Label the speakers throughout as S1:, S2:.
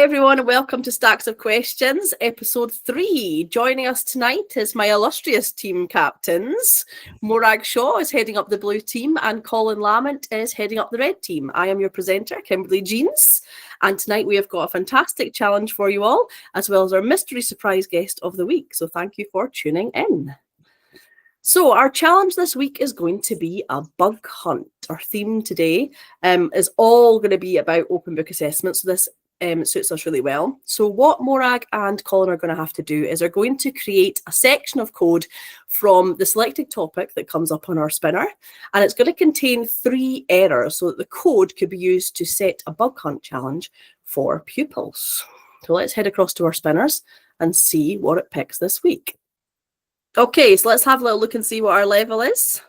S1: everyone, and welcome to Stacks of Questions, episode 3. Joining us tonight is my illustrious team captains. Morag Shaw is heading up the blue team, and Colin Lamont is heading up the red team. I am your presenter, Kimberly Jeans, and tonight we have got a fantastic challenge for you all, as well as our mystery surprise guest of the week. So thank you for tuning in. So our challenge this week is going to be a bug hunt. Our theme today is all going to be about open book assessments. So this suits us really well. So what Morag and Colin are going to have to do is they're going to create a section of code from the selected topic that comes up on our spinner, and it's going to contain 3 errors so that the code could be used to set a bug hunt challenge for pupils. So let's head across to our spinners and see what it picks this week. Okay, so let's have a little look and see what our level is.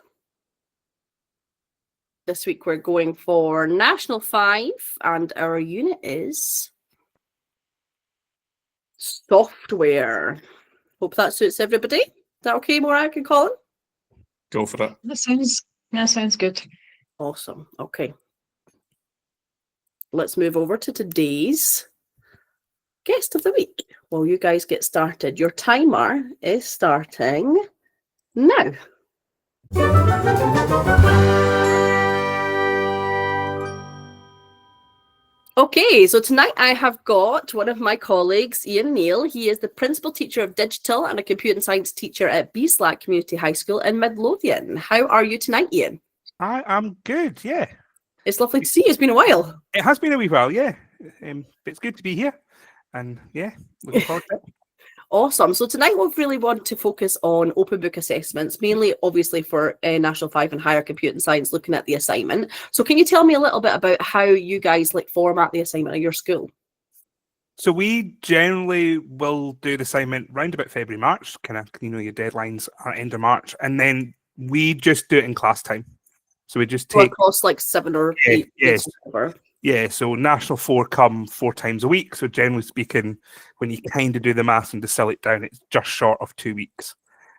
S1: This week we're going for National 5, and our unit is software. Hope that suits everybody. Is that okay, Morag and Colin?
S2: Go for it.
S3: That sounds good.
S1: Awesome. Okay. Let's move over to today's guest of the week. While you guys get started, your timer is starting now. Okay, so tonight I have got one of my colleagues, Eoin Neal. He is the principal teacher of digital and a computer science teacher at BSlack Community High School in Midlothian. How are you tonight, Eoin?
S2: I'm good, yeah.
S1: It's lovely to see you. It's been a while.
S2: It has been a wee while, yeah. But it's good to be here. And yeah, looking forward to it.
S1: Awesome. So tonight we really want to focus on open book assessments, mainly obviously for National 5 and higher computer and science, looking at the assignment. So can you tell me a little bit about how you guys format the assignment at your school?
S2: So we generally will do the assignment round about February, March, kind of, your deadlines are end of March, and then we just do it in class time. So we just take
S1: across 7 or 8
S2: yes.
S1: Or
S2: Yeah, so National 4 come 4 times a week. So generally speaking, when you kind of do the maths and distill it down, it's just short of 2 weeks.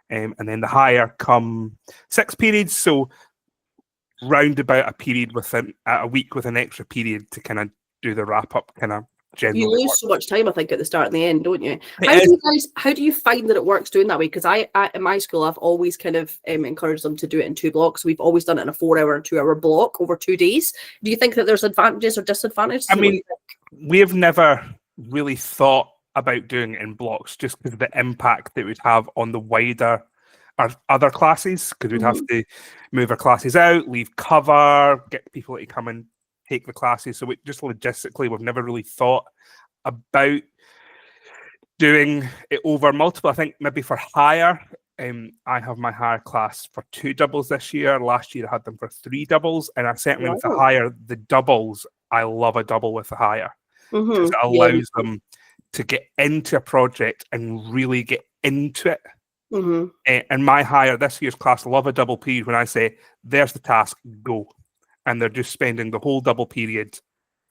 S2: And then the higher come 6 periods. So round about a period within a week with an extra period to kind of do the wrap up kind of generally.
S1: You lose so much time, I think, at the start and the end, don't you? How do you find that it works doing that way? Because I in my school, I've always kind of encouraged them to do it in 2 blocks. We've always done it in a 4-hour and 2-hour block over 2 days. Do you think that there's advantages or disadvantages?
S2: I mean, we have never really thought about doing it in blocks just because of the impact that it would have on the wider our other classes, because we'd have to move our classes out, leave cover, get people to come and take the classes. So just logistically, we've never really thought about doing it over multiple. I think maybe for higher, I have my higher class for 2 doubles this year. Last year I had them for 3 doubles, and I certainly with the higher, the doubles, I love a double with the higher because it allows them to get into a project and really get into it. And my higher this year's class love a double period when I say, there's the task, go. And they're just spending the whole double period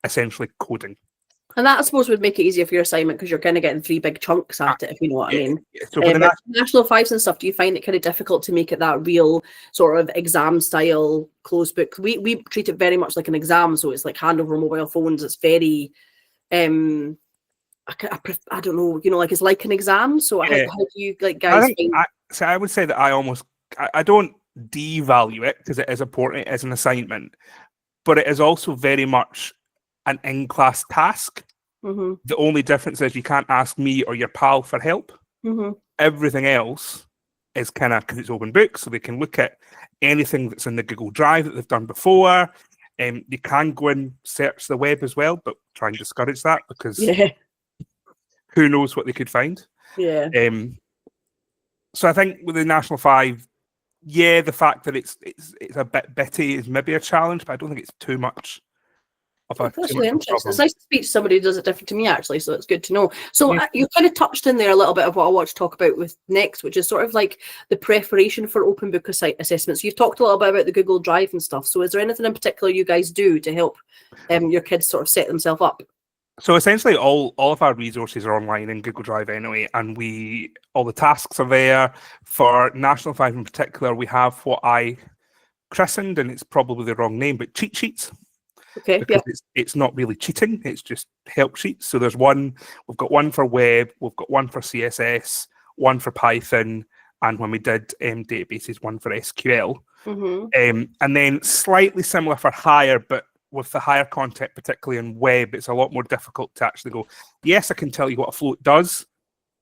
S2: essentially coding.
S1: And that, I suppose, would make it easier for your assignment because you're kind of getting 3 big chunks at it, if you know what I mean.
S2: So for the
S1: National 5s and stuff, do you find it kind of difficult to make it that real sort of exam-style closed book? We treat it very much like an exam, so it's like hand over mobile phones. It's very, I don't know, it's like an exam. So how do you guys find...
S2: I would say that I don't devalue it because it is important as an assignment, but it is also very much an in-class task. The only difference is you can't ask me or your pal for help. Everything else is kind of, because it's open book, so they can look at anything that's in the Google Drive that they've done before. You can go and search the web as well, but try and discourage that because who knows what they could find. So I think with the National 5, the fact that it's a bit bitty is maybe a challenge, but I don't think it's too much of a
S1: That's really interesting. It's nice to speak to somebody who does it different to me, actually, so it's good to know. So you kind of touched in there a little bit of what I want to talk about with next, which is sort of like the preparation for open book assessments. You've talked a little bit about the Google Drive and stuff. So is there anything in particular you guys do to help your kids sort of set themselves up?
S2: So essentially all of our resources are online in Google Drive anyway, and all the tasks are there. For National 5 in particular, we have what I christened, and it's probably the wrong name, but cheat sheets.
S1: Okay.
S2: because
S1: Yeah.
S2: it's not really cheating, it's just help sheets. So we've got one for web, we've got one for CSS, one for Python, and when we did databases, one for SQL. And then slightly similar for higher, but with the higher content, particularly in web, it's a lot more difficult to actually go, yes, I can tell you what a float does,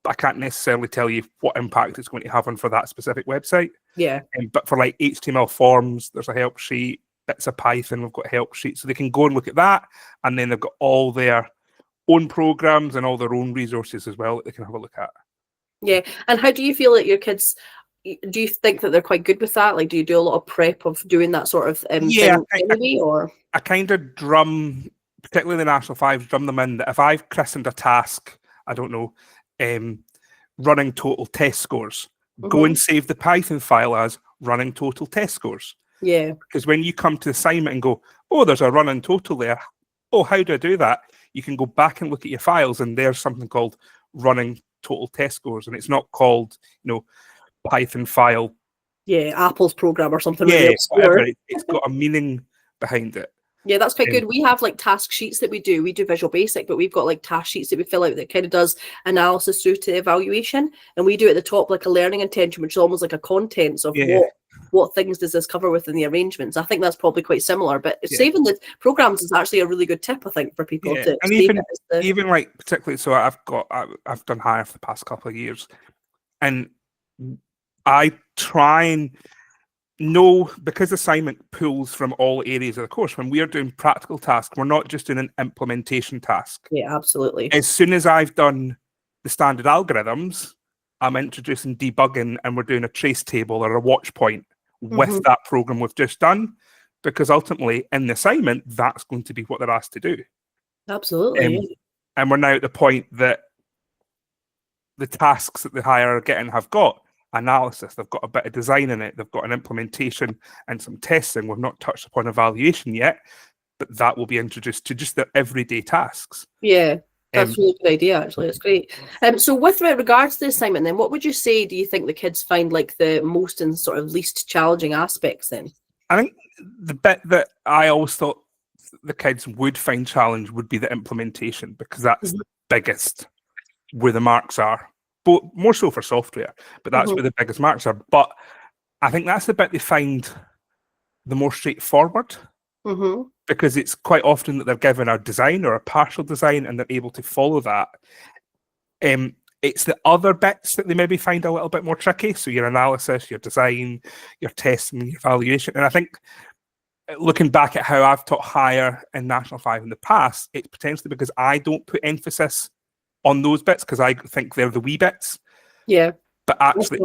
S2: but I can't necessarily tell you what impact it's going to have on for that specific website.
S1: Yeah.
S2: But for like HTML forms, there's a help sheet. Bits of Python, we've got a help sheet. So they can go and look at that, and then they've got all their own programs and all their own resources as well that they can have a look at.
S1: Yeah. And how do you feel that your kids, do you think that they're quite good with that? Like, do you do a lot of prep of doing that sort of thing anyway, or?
S2: I kind of drum, particularly the National Fives, drum them in that if I've christened a task, I don't know, running total test scores, go and save the Python file as running total test scores.
S1: Yeah.
S2: Because when you come to the assignment and go, oh, there's a running total there. Oh, how do I do that? You can go back and look at your files, and there's something called running total test scores, and it's not called, Python file.
S1: Yeah, Apple's program or something.
S2: Yeah,
S1: really
S2: whatever. It's got a meaning behind it.
S1: Yeah, that's quite good. We have like task sheets that we do. We do Visual Basic, but we've got like task sheets that we fill out that kind of does analysis through to evaluation. And we do at the top like a learning intention, which is almost like a contents of what things does this cover within the arrangements. I think that's probably quite similar. But saving the programs is actually a really good tip, I think, for people to
S2: and even like particularly. So I've done higher for the past couple of years, and I try and know, because assignment pulls from all areas of the course. When we are doing practical tasks, we're not just doing an implementation task.
S1: Yeah, absolutely.
S2: As soon as I've done the standard algorithms, I'm introducing debugging, and we're doing a trace table or a watch point with that program we've just done, because ultimately in the assignment, that's going to be what they're asked to do.
S1: Absolutely.
S2: And we're now at the point that the tasks that the higher are getting have got analysis, they've got a bit of design in it, they've got an implementation and some testing. We've not touched upon evaluation yet, but that will be introduced to just their everyday tasks.
S1: Yeah, that's a really good idea, actually. It's great. So with regards to the assignment then, what would you say do you think the kids find like the most and sort of least challenging aspects then?
S2: I think the bit that I always thought the kids would find challenge would be the implementation, because that's the biggest where the marks are. But more so for software, but that's where the biggest marks are. But I think that's the bit they find the more straightforward, because it's quite often that they're given a design or a partial design and they're able to follow that. It's the other bits that they maybe find a little bit more tricky. So your analysis, your design, your testing, your evaluation. And I think looking back at how I've taught higher in National 5 in the past, it's potentially because I don't put emphasis on those bits, because I think they're the wee bits. Yeah. But actually,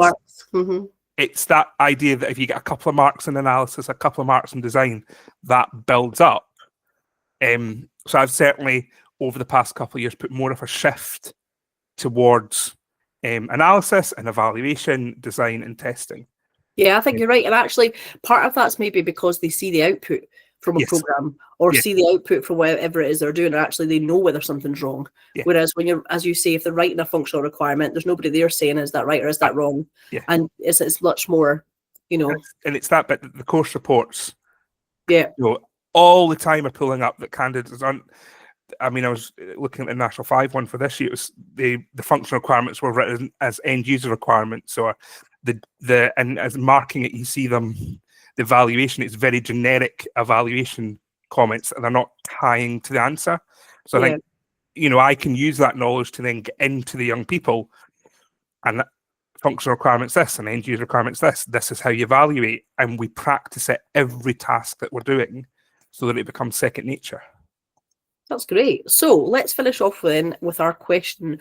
S2: it's that idea that if you get a couple of marks in analysis, a couple of marks in design, that builds up. So I've certainly, over the past couple of years, put more of a shift towards analysis and evaluation, design and testing. Yeah, I think you're right. And actually, part of that's maybe because they see the output from a program, or see the output from whatever it is they're doing, and actually they know whether something's wrong. Whereas when you're, as you say, if they're writing a functional requirement, there's nobody there saying, is that right or is that wrong? And it's much more, and it's that bit that the course reports, all the time are pulling up that candidates aren't. I mean, I was looking at the National 5 one for this year. It was the functional requirements were written as end user requirements, or and as marking it, you see them. The evaluation, it's very generic evaluation comments, and they're not tying to the answer. So I think, I can use that knowledge to then get into the young people, and functional requirements this, and end user requirements this. This is how you evaluate, and we practice it every task that we're doing, so that it becomes second nature. That's great. So let's finish off then with our question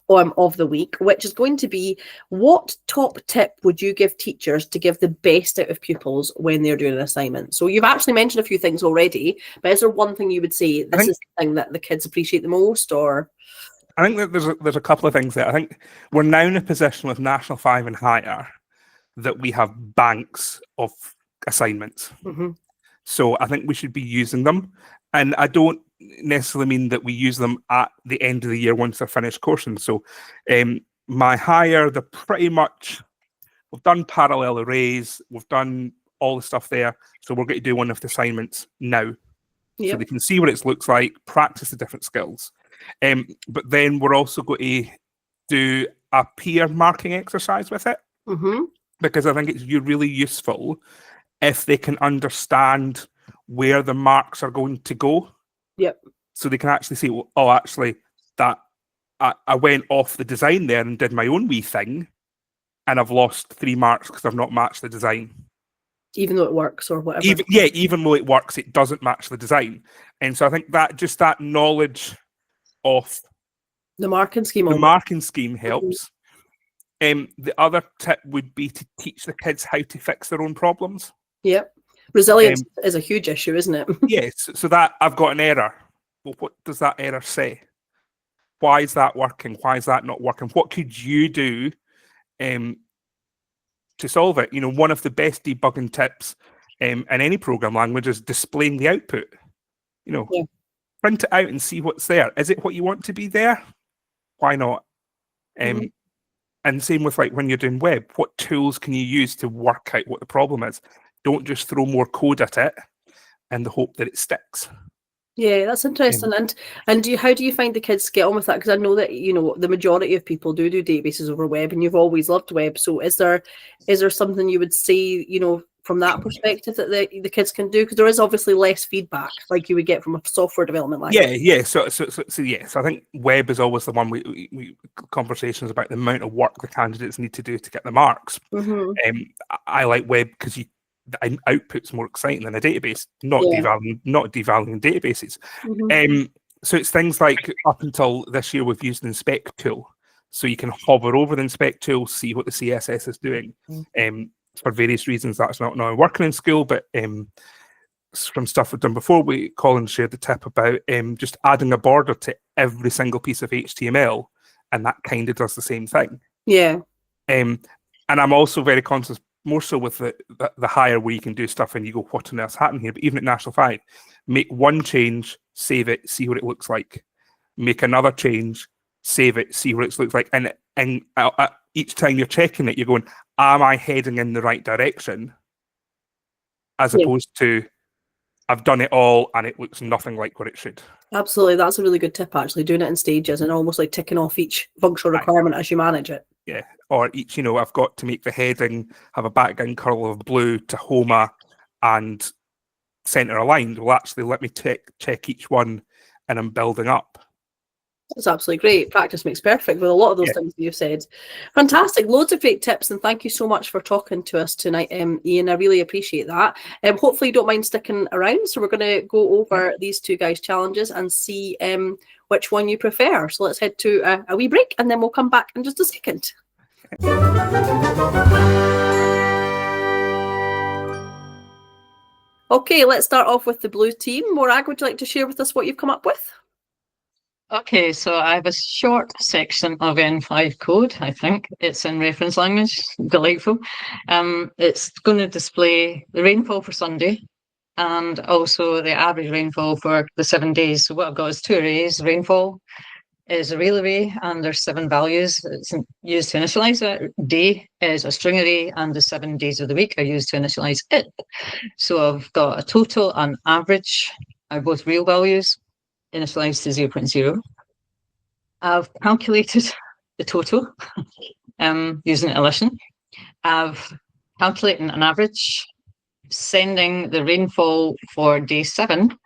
S2: of the week, which is going to be, what top tip would you give teachers to give the best out of pupils when they're doing an assignment? So you've actually mentioned a few things already, but is there one thing you would say, this is the thing that the kids appreciate the most? Or I think that there's a couple of things there. I think we're now in a position with National 5 and higher that we have banks of assignments. So I think we should be using them. And I don't necessarily mean that we use them at the end of the year once they're finished coursing. So my higher, they're pretty much, we've done parallel arrays, we've done all the stuff there. So we're going to do one of the assignments now.
S1: Yep.
S2: So they can see what it looks like, practice the different skills. But then we're also going to do a peer marking exercise with it, because I think it's really useful if they can understand where the marks are going to go.
S1: Yep.
S2: So they can actually see, well, oh, actually, that I went off the design there and did my own wee thing, and I've lost 3 marks because I've not matched the design.
S1: Even though it works or whatever.
S2: Even though it works, it doesn't match the design. And so I think that just that knowledge of
S1: the marking scheme
S2: helps. The other tip would be to teach the kids how to fix their own problems.
S1: Yep. Resilience is a huge issue, isn't it?
S2: Yes. So that I've got an error. Well, what does that error say? Why is that working? Why is that not working? What could you do to solve it? One of the best debugging tips in any program language is displaying the output. Print it out and see what's there. Is it what you want to be there? Why not? And same with when you're doing web. What tools can you use to work out what the problem is? Don't just throw more code at it in the hope that it sticks.
S1: Yeah, that's interesting. And how do you find the kids get on with that? Because I know that the majority of people do databases over web, and you've always loved web. So is there something you would say from that perspective that the kids can do? Because there is obviously less feedback like you would get from a software development language.
S2: Yeah. So I think web is always the one we conversations about the amount of work the candidates need to do to get the marks. I like web because the output's more exciting than a database, not devaluing databases. So it's things like, up until this year, we've used the inspect tool. So you can hover over the inspect tool, see what the CSS is doing. For various reasons, that's not now working in school, but from stuff we've done before, Colin shared the tip about just adding a border to every single piece of HTML, and that kind of does the same thing.
S1: Yeah.
S2: And I'm also very conscious, more so with the higher where you can do stuff and you go, what on earth's happening here? But even at National 5, make one change, save it, see what it looks like. Make another change, save it, see what it looks like. And each time you're checking it, you're going, am I heading in the right direction? As opposed to, I've done it all and it looks nothing like what it should.
S1: Absolutely. That's a really good tip, actually, doing it in stages and almost like ticking off each functional requirement as you manage it.
S2: Yeah. Or each, I've got to make the heading have a background color of blue to Homa and center aligned. Well, actually, let me check each one and I'm building up.
S1: That's absolutely great. Practice makes perfect with a lot of those things that you've said. Fantastic. Loads of great tips, and thank you so much for talking to us tonight, Eoin. I really appreciate that. Hopefully you don't mind sticking around. So we're going to go over these two guys' challenges and see which one you prefer. So let's head to a wee break, and then we'll come back in just a second. Okay, let's start off with the blue team. Morag, would you like to share with us what you've come up with?
S3: Okay, so I have a short section of N5 code, I think. It's in reference language, delightful. It's going to display the rainfall for Sunday and also the average rainfall for the 7 days. So what I've got is 2 arrays. Rainfall is a real array and there's 7 values. It's used to initialize it. Day is a string array and the 7 days of the week are used to initialize it. So I've got a total and average are both real values, initialized to 0.0. I've calculated the total using addition. I've calculated an average, sending the rainfall for day 7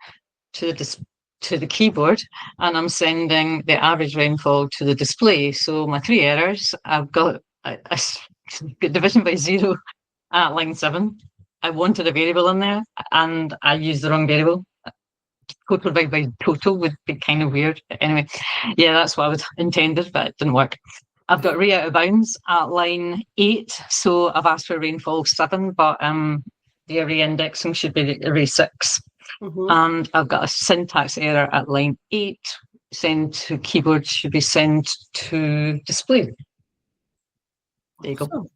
S3: to the keyboard, and I'm sending the average rainfall to the display. So my 3 errors, I've got a division by 0 at line 7. I wanted a variable in there and I used the wrong variable. Total divided by total would be kind of weird. Anyway, yeah, that's what I was intended, but it didn't work. I've got array out of bounds at line 8, so I've asked for rainfall 7, but the array indexing should be the array 6. And I've got a syntax error at line 8. Send to keyboard should be sent to display. There you go.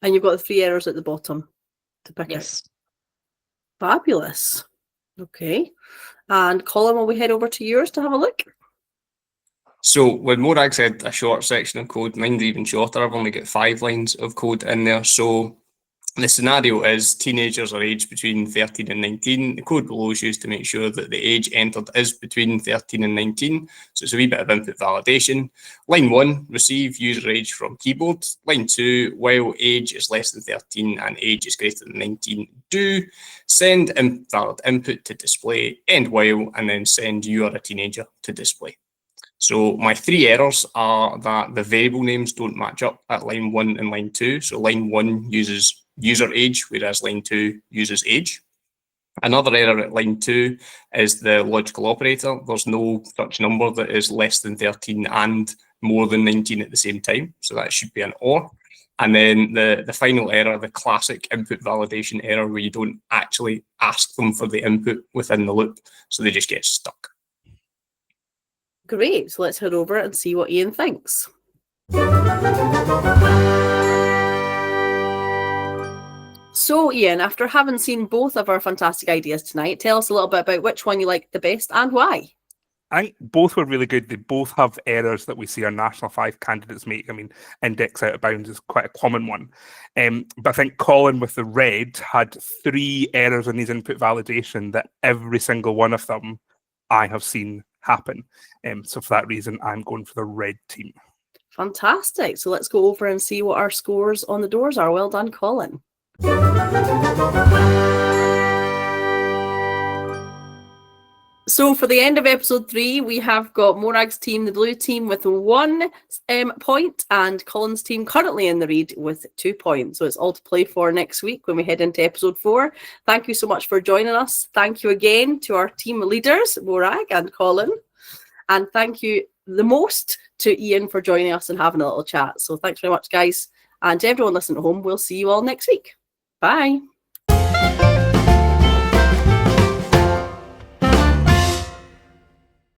S1: And you've got the 3 errors at the bottom to pick it. Fabulous. Okay. And Colin, will we head over to yours to have a look?
S4: So when Morag said a short section of code, mine's even shorter. I've only got 5 lines of code in there. So The scenario is teenagers are aged between 13 and 19. The code below is used to make sure that the age entered is between 13 and 19. So it's a wee bit of input validation. Line 1, receive user age from keyboard. Line 2, while age is less than 13 and age is greater than 19, do send valid input to display, end while, and then send you are a teenager to display. So my 3 errors are that the variable names don't match up at line 1 and line 2. So line 1 uses user age, whereas line 2 uses age. Another error at line 2 is the logical operator. There's no such number that is less than 13 and more than 19 at the same time. So that should be an OR. And then the final error, the classic input validation error, where you don't actually ask them for the input within the loop. So they just get stuck.
S1: Great. So let's head over and see what Eoin thinks. So, Eoin, after having seen both of our fantastic ideas tonight, tell us a little bit about which one you liked the best and why.
S2: I think both were really good. They both have errors that we see our National 5 candidates make. I mean, index out of bounds is quite a common one. But I think Colin with the red had 3 errors in his input validation that every single one of them I have seen happen. So for that reason, I'm going for the red team.
S1: Fantastic. So let's go over and see what our scores on the doors are. Well done, Colin. So for the end of episode 3, we have got Morag's team, the blue team, with 1 point, and Colin's team currently in the lead with 2 points. So it's all to play for next week when we head into episode 4. Thank you so much for joining us. Thank you again to our team leaders, Morag and Colin. And thank you the most to Eoin for joining us and having a little chat. So thanks very much, guys. And to everyone listening at home, we'll see you all next week. Bye.